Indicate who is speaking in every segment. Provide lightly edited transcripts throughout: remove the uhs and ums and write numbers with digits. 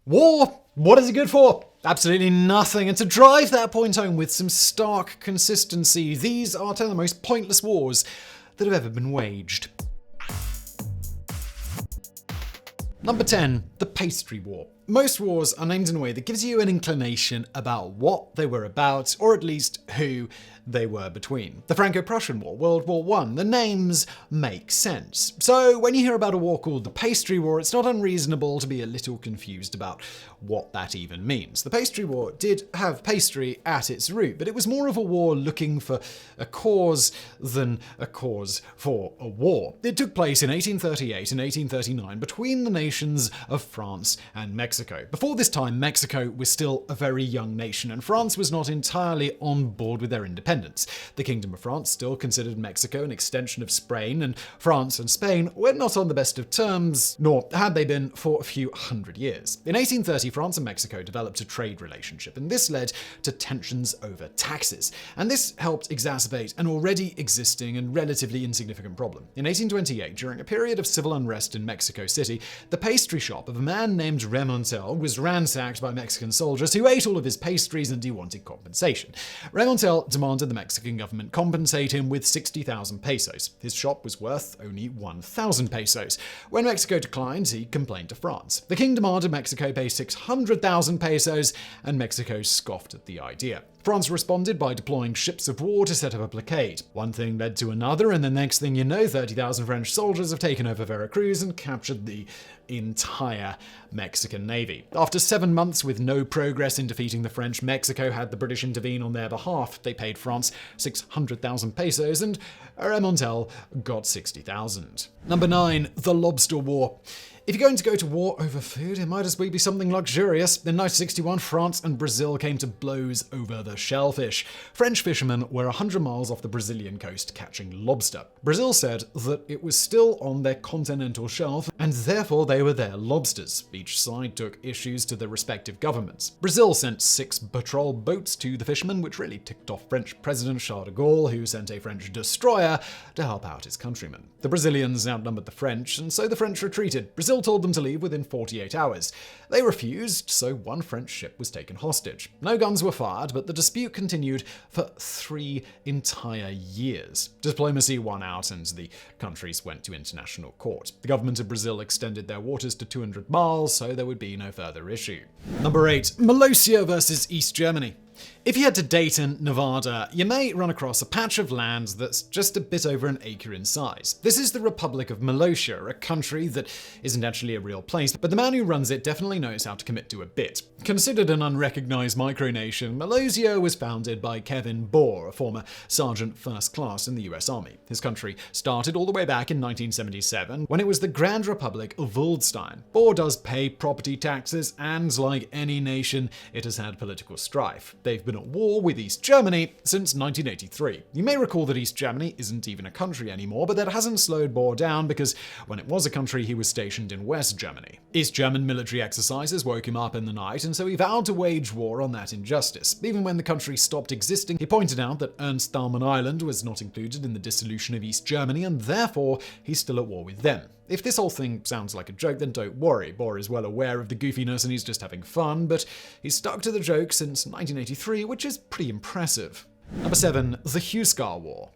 Speaker 1: War? What is it good for? Absolutely nothing. And to drive that point home with some stark consistency, these are 10 of the most pointless wars that have ever been waged. Number 10, the Pastry War. Most wars are named in a way that gives you an inclination about what they were about, or at least who they were between. The Franco-Prussian War, World War I, the names make sense. So when you hear about a war called the Pastry War, it's not unreasonable to be a little confused about what that even means. The Pastry War did have pastry at its root, but it was more of a war looking for a cause than a cause for a war. It took place in 1838 and 1839 between the nations of France and Mexico. Before this time, Mexico was still a very young nation, and France was not entirely on board with their independence. The Kingdom of France still considered Mexico an extension of Spain, and France and Spain were not on the best of terms, nor had they been for a few hundred years. In 1830, France and Mexico developed a trade relationship, and this led to tensions over taxes. And this helped exacerbate an already existing and relatively insignificant problem. In 1828, during a period of civil unrest in Mexico City, the pastry shop of a man named Remontel was ransacked by Mexican soldiers who ate all of his pastries, and he wanted compensation. Remontel demanded the Mexican government compensate him with 60,000 pesos. His shop was worth only 1,000 pesos. When Mexico declined, he complained to France. The king demanded Mexico pay 600,000 pesos, and Mexico scoffed at the idea. France responded by deploying ships of war to set up a blockade. One thing led to another, and the next thing you know, 30,000 French soldiers have taken over Veracruz and captured the entire Mexican navy. After 7 months with no progress in defeating the French, Mexico had the British intervene on their behalf. They paid France 600,000 pesos, and Remontel got 60,000. Number 9, the Lobster War. If you're going to go to war over food, it might as well be something luxurious. In 1961, France and Brazil came to blows over the shellfish. French fishermen were 100 miles off the Brazilian coast catching lobster. Brazil said that it was still on their continental shelf, and therefore they were their lobsters. Each side took issues to their respective governments. Brazil sent 6 patrol boats to the fishermen, which really ticked off French President Charles de Gaulle, who sent a French destroyer to help out his countrymen. The Brazilians outnumbered the French, and so the French retreated. Brazil told them to leave within 48 hours. They refused, so one French ship was taken hostage. No guns were fired, but the dispute continued for 3 entire years. Diplomacy won out, and the countries went to international court. The government of Brazil extended their waters to 200 miles, so there would be no further issue. Number 8, Malosia versus East Germany. If you head to Dayton, Nevada, you may run across a patch of land that's just a bit over an acre in size. This is the Republic of Malosia, a country that isn't actually a real place, but the man who runs it definitely knows how to commit to a bit. Considered an unrecognized micronation, Malosia was founded by Kevin Bohr, a former Sergeant First Class in the US Army. His country started all the way back in 1977, when it was the Grand Republic of Waldstein. Bohr does pay property taxes, and like any nation, it has had political strife. They've been at war with East Germany since 1983. You may recall that East Germany isn't even a country anymore, but that hasn't slowed Bohr down because when it was a country, he was stationed in West Germany. East German military exercises woke him up in the night, and so he vowed to wage war on that injustice. Even when the country stopped existing, he pointed out that Ernst Thälmann Island was not included in the dissolution of East Germany, and therefore he's still at war with them. If this whole thing sounds like a joke, then don't worry. Bohr is well aware of the goofiness and he's just having fun, but he's stuck to the joke since 1983, which is pretty impressive. Number 7, the Huskar War.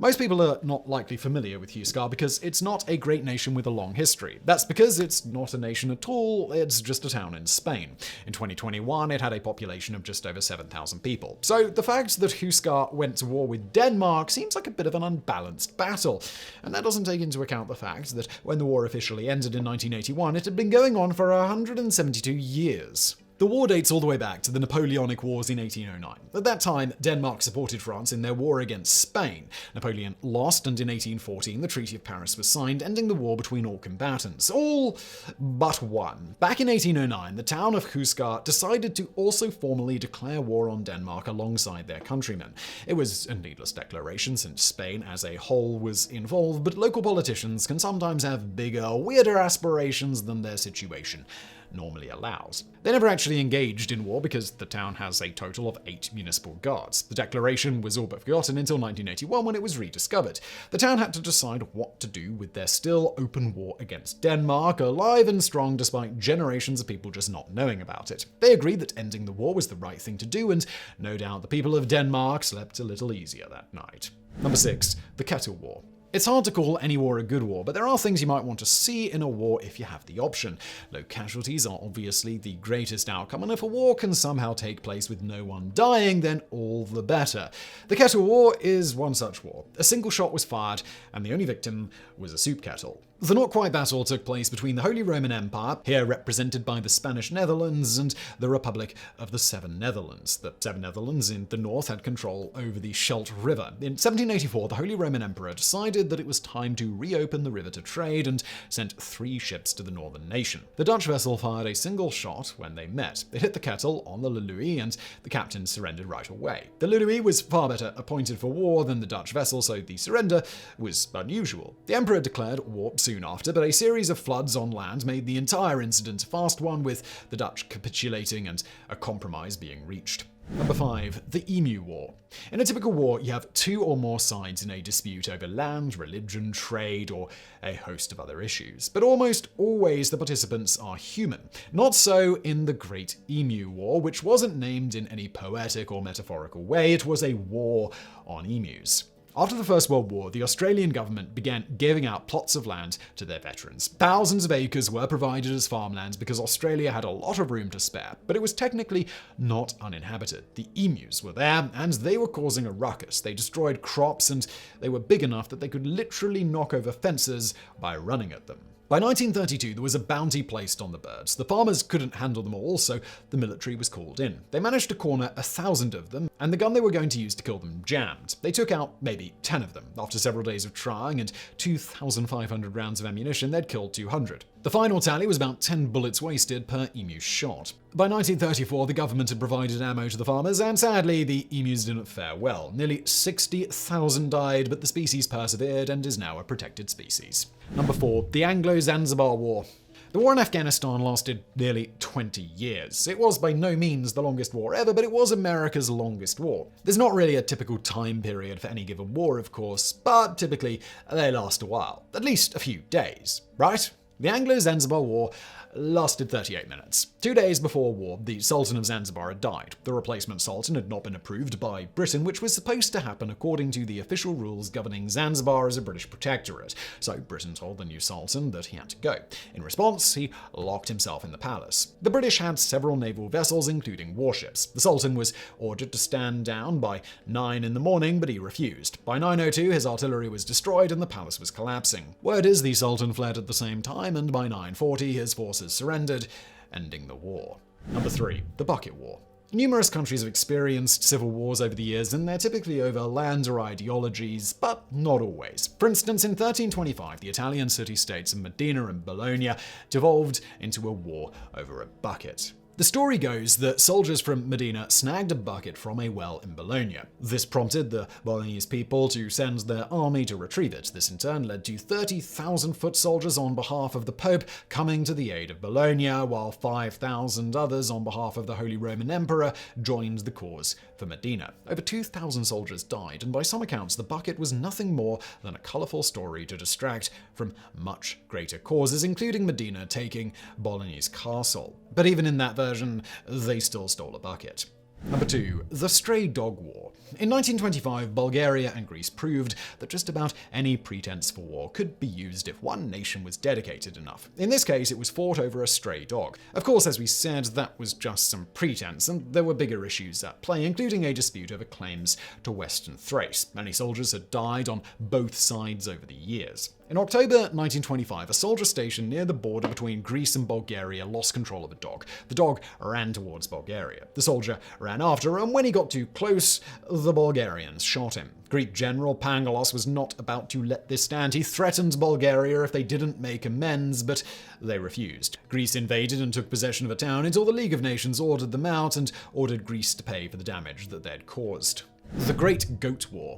Speaker 1: Most people are not likely familiar with Huskar because it's not a great nation with a long history. That's because it's not a nation at all, it's just a town in Spain. In 2021, it had a population of just over 7,000 people. So the fact that Huskar went to war with Denmark seems like a bit of an unbalanced battle. And that doesn't take into account the fact that when the war officially ended in 1981, it had been going on for 172 years. The war dates all the way back to the Napoleonic Wars in 1809. At that time, Denmark supported France in their war against Spain. Napoleon lost, and in 1814 the Treaty of Paris was signed, ending the war between all combatants. All but one. Back in 1809, the town of Huskar decided to also formally declare war on Denmark alongside their countrymen. It was a needless declaration since Spain as a whole was involved, but local politicians can sometimes have bigger, weirder aspirations than their situation normally allows. They never actually engaged in war because the town has a total of 8 municipal guards. The declaration was all but forgotten until 1981 when it was rediscovered. The town had to decide what to do with their still open war against Denmark, alive and strong despite generations of people just not knowing about it. They agreed that ending the war was the right thing to do, and no doubt the people of Denmark slept a little easier that night. Number 6. The Kettle War. It's hard to call any war a good war, but there are things you might want to see in a war if you have the option. Low casualties are obviously the greatest outcome, and if a war can somehow take place with no one dying, then all the better. The Kettle War is one such war. A single shot was fired, and the only victim was a soup kettle. The not-quite battle took place between the Holy Roman Empire, here represented by the Spanish Netherlands, and the Republic of the Seven Netherlands. The Seven Netherlands in the north had control over the Scheldt River. In 1784, the Holy Roman Emperor decided that it was time to reopen the river to trade and sent 3 ships to the northern nation. The Dutch vessel fired a single shot when they met. It hit the kettle on the Louis, and the captain surrendered right away. The Louis was far better appointed for war than the Dutch vessel, so the surrender was unusual. The emperor declared war soon after, but a series of floods on land made the entire incident a fast one, with the Dutch capitulating and a compromise being reached. Number 5. The Emu War. In a typical war, you have 2 or more sides in a dispute over land, religion, trade, or a host of other issues. But almost always the participants are human. Not so in the Great Emu War, which wasn't named in any poetic or metaphorical way. It was a war on emus. After the First World War, the Australian government began giving out plots of land to their veterans. Thousands of acres were provided as farmlands because Australia had a lot of room to spare, but it was technically not uninhabited. The emus were there, and they were causing a ruckus. They destroyed crops, and they were big enough that they could literally knock over fences by running at them. By 1932, there was a bounty placed on the birds. The farmers couldn't handle them all, so the military was called in. They managed to corner 1,000 of them, and the gun they were going to use to kill them jammed. They took out maybe 10 of them. After several days of trying and 2,500 rounds of ammunition, they'd killed 200. The final tally was about 10 bullets wasted per emu shot. By 1934, the government had provided ammo to the farmers, and sadly, the emus didn't fare well. Nearly 60,000 died, but the species persevered and is now a protected species. Number 4. The AngloZanzibar War. The war in Afghanistan lasted nearly 20 years. It was by no means the longest war ever, but it was America's longest war. There's not really a typical time period for any given war, of course, but typically they last a while. At least a few days, right? The Anglo-Zanzibar War lasted 38 minutes. 2 days before war, the Sultan of Zanzibar had died. The replacement sultan had not been approved by Britain, which was supposed to happen according to the official rules governing Zanzibar as a British protectorate. So Britain told the new sultan that he had to go. In response, he locked himself in the palace. The British had several naval vessels, including warships. The sultan was ordered to stand down by 9 in the morning, but he refused. By 9:02, his artillery was destroyed and the palace was collapsing. Word is the sultan fled at the same time, and by 9:40, his forces surrendered, ending the war. Number 3. The Bucket War. Numerous countries have experienced civil wars over the years, and they're typically over land or ideologies, but not always. For instance, in 1325, the Italian city-states of Modena and Bologna devolved into a war over a bucket. The story goes that soldiers from Modena snagged a bucket from a well in Bologna. This prompted the Bolognese people to send their army to retrieve it. This in turn led to 30,000 foot soldiers on behalf of the Pope coming to the aid of Bologna, while 5,000 others on behalf of the Holy Roman Emperor joined the cause for Modena. Over 2,000 soldiers died, and by some accounts the bucket was nothing more than a colourful story to distract from much greater causes, including Modena taking Bologna's castle. But even in that version, they still stole a bucket. Number 2. The Stray Dog War. In 1925, Bulgaria and Greece proved that just about any pretense for war could be used if one nation was dedicated enough. In this case, it was fought over a stray dog. Of course, as we said, that was just some pretense, and there were bigger issues at play, including a dispute over claims to Western Thrace. Many soldiers had died on both sides over the years. In October 1925, a soldier stationed near the border between Greece and Bulgaria lost control of a dog. The dog ran towards Bulgaria. The soldier ran after, and when he got too close, the Bulgarians shot him. Greek general Pangalos was not about to let this stand. He threatened Bulgaria if they didn't make amends, but they refused. Greece invaded and took possession of a town until the League of Nations ordered them out and ordered Greece to pay for the damage that they'd caused. The Great Goat War.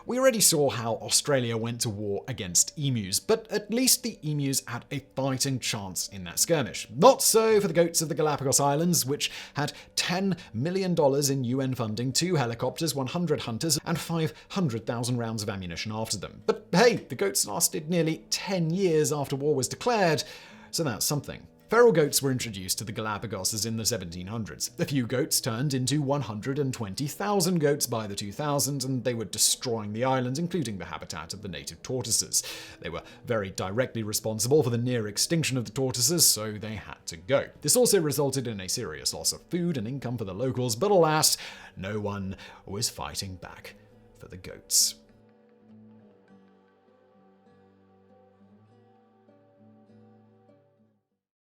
Speaker 1: We already saw how Australia went to war against emus, but at least the emus had a fighting chance in that skirmish. Not so for the goats of the Galapagos Islands, which had $10 million in UN funding, 2 helicopters, 100 hunters, and 500,000 rounds of ammunition after them. But hey, the goats lasted nearly 10 years after war was declared, so that's something. Feral goats were introduced to the Galapagos in the 1700s. A few goats turned into 120,000 goats by the 2000s, and they were destroying the island, including the habitat of the native tortoises. They were very directly responsible for the near extinction of the tortoises, so they had to go. This also resulted in a serious loss of food and income for the locals, but alas, no one was fighting back for the goats.